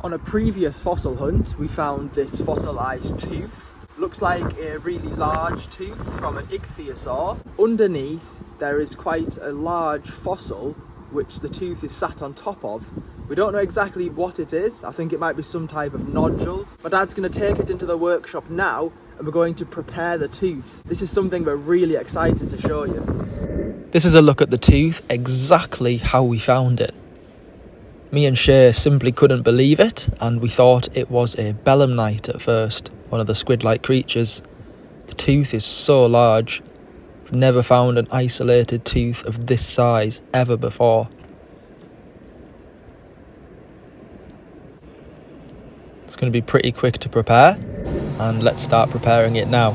On a previous fossil hunt, we found this fossilised tooth. Looks like a really large tooth from an ichthyosaur. Underneath, there is quite a large fossil which the tooth is sat on top of. We don't know exactly what it is. I think it might be some type of nodule. My dad's going to take it into the workshop now and we're going to prepare the tooth. This is something we're really excited to show you. This is a look at the tooth, exactly how we found it. Me and Shay simply couldn't believe it, and we thought it was a belemnite at first, one of the squid-like creatures. The tooth is so large. I've never found an isolated tooth of this size ever before. It's going to be pretty quick to prepare, and let's start preparing it now.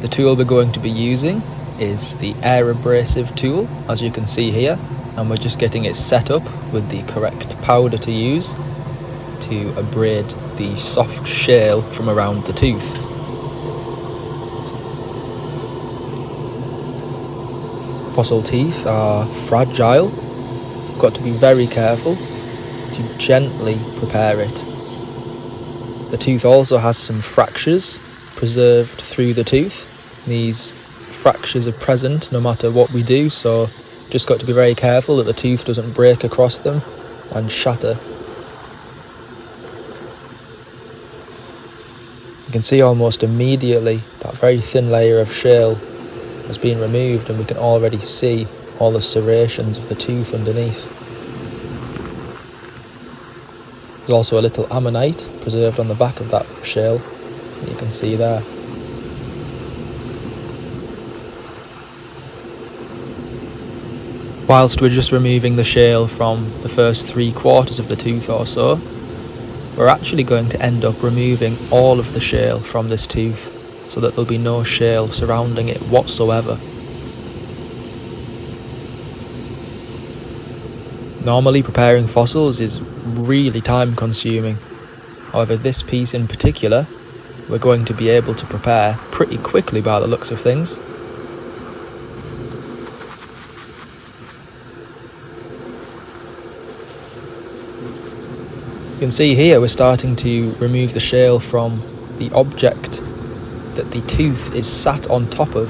The tool we're going to be using is the air abrasive tool, as you can see here, and we're just getting it set up with the correct powder to use to abrade the soft shell from around the tooth. Fossil teeth are fragile. You've got to be very careful to gently prepare it. The tooth also has some fractures preserved through the tooth. These fractures are present no matter what we do, so just got to be very careful that the tooth doesn't break across them and shatter. You can see almost immediately that very thin layer of shell has been removed, and we can already see all the serrations of the tooth underneath. There's also a little ammonite preserved on the back of that shell that you can see there. Whilst we're just removing the shell from the first 3/4 of the tooth or so, we're actually going to end up removing all of the shell from this tooth so that there'll be no shell surrounding it whatsoever. Normally preparing fossils is really time consuming. However, this piece in particular, we're going to be able to prepare pretty quickly by the looks of things. You can see here we're starting to remove the shell from the object that the tooth is sat on top of.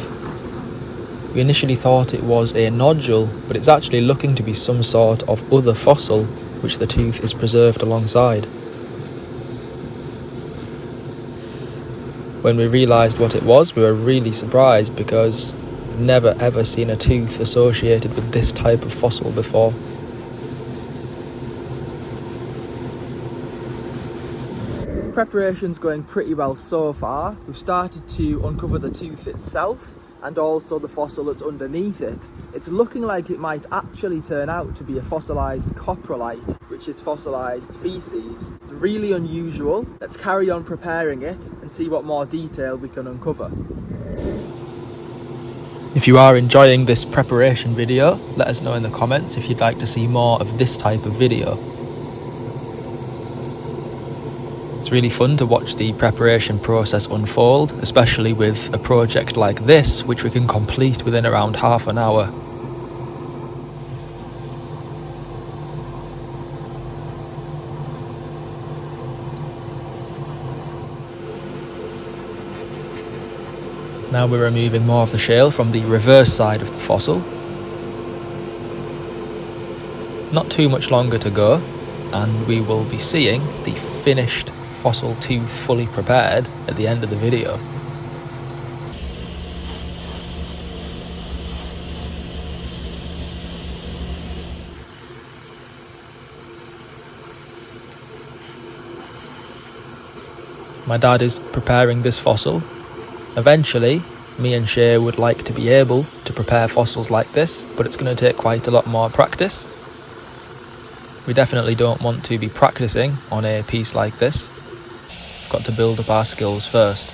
We initially thought it was a nodule, but it's actually looking to be some sort of other fossil which the tooth is preserved alongside. When we realised what it was, we were really surprised because we've never ever seen a tooth associated with this type of fossil before. Preparation's going pretty well so far. We've started to uncover the tooth itself and also the fossil that's underneath it. It's looking like it might actually turn out to be a fossilised coprolite, which is fossilised feces. It's really unusual. Let's carry on preparing it and see what more detail we can uncover. If you are enjoying this preparation video, let us know in the comments if you'd like to see more of this type of video. It's really fun to watch the preparation process unfold, especially with a project like this, which we can complete within around half an hour. Now we're removing more of the shell from the reverse side of the fossil. Not too much longer to go, and we will be seeing the finished fossil tooth fully prepared at the end of the video. My dad is preparing this fossil. Eventually, me and Shay would like to be able to prepare fossils like this, but it's going to take quite a lot more practice. We definitely don't want to be practicing on a piece like this. Got to build up our skills first.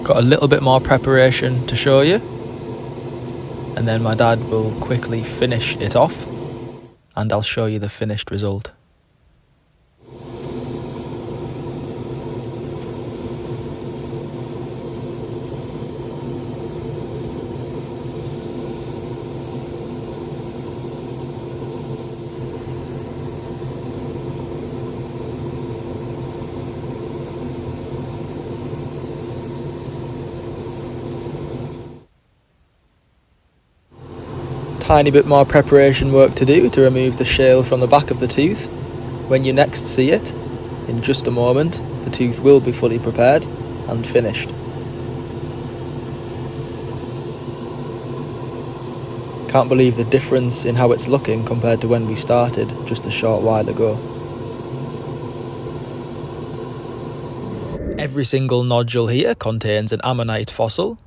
Got a little bit more preparation to show you, and then my dad will quickly finish it off and I'll show you the finished result. Tiny bit more preparation work to do to remove the shale from the back of the tooth. When you next see it, in just a moment, the tooth will be fully prepared and finished. Can't believe the difference in how it's looking compared to when we started just a short while ago. Every single nodule here contains an ammonite fossil.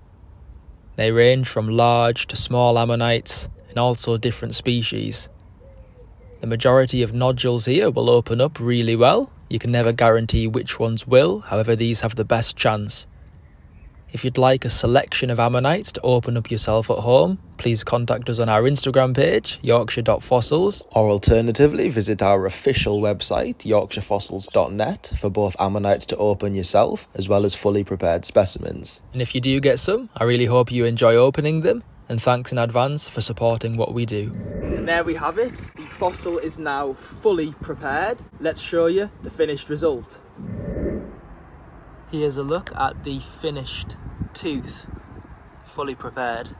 They range from large to small ammonites, and also different species. The majority of nodules here will open up really well. You can never guarantee which ones will, however these have the best chance. If you'd like a selection of ammonites to open up yourself at home, please contact us on our Instagram page, yorkshire.fossils, or alternatively visit our official website, yorkshirefossils.net, for both ammonites to open yourself, as well as fully prepared specimens. And if you do get some, I really hope you enjoy opening them, and thanks in advance for supporting what we do. And there we have it, the fossil is now fully prepared. Let's show you the finished result. Here's a look at the finished tooth, fully prepared.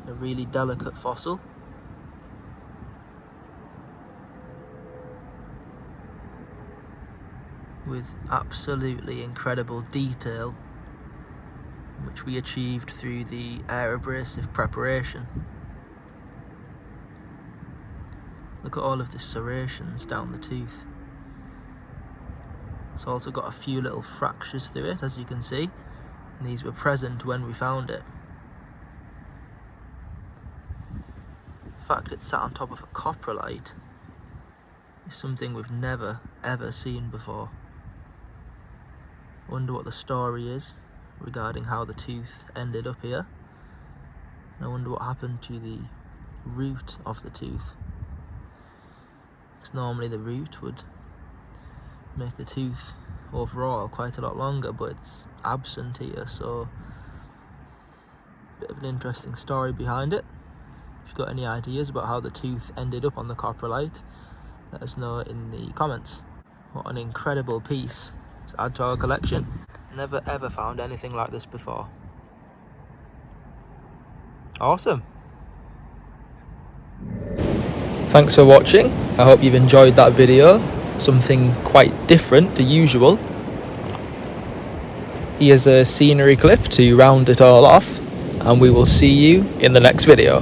A really delicate fossil. With absolutely incredible detail, which we achieved through the air abrasive preparation. Look at all of the serrations down the tooth. It's also got a few little fractures through it, as you can see, and these were present when we found it. The fact it sat on top of a coprolite is something we've never ever seen before. I wonder what the story is regarding how the tooth ended up here. And I wonder what happened to the root of the tooth. Because normally the root would make the tooth overall quite a lot longer, but it's absent here, so bit of an interesting story behind it. If you've got any ideas about how the tooth ended up on the coprolite, let us know in the comments. What an incredible piece to add to our collection. Never ever found anything like this before. Awesome. Thanks for watching. I hope you've enjoyed that video. Something quite different to usual. Here's a scenery clip to round it all off, and we will see you in the next video.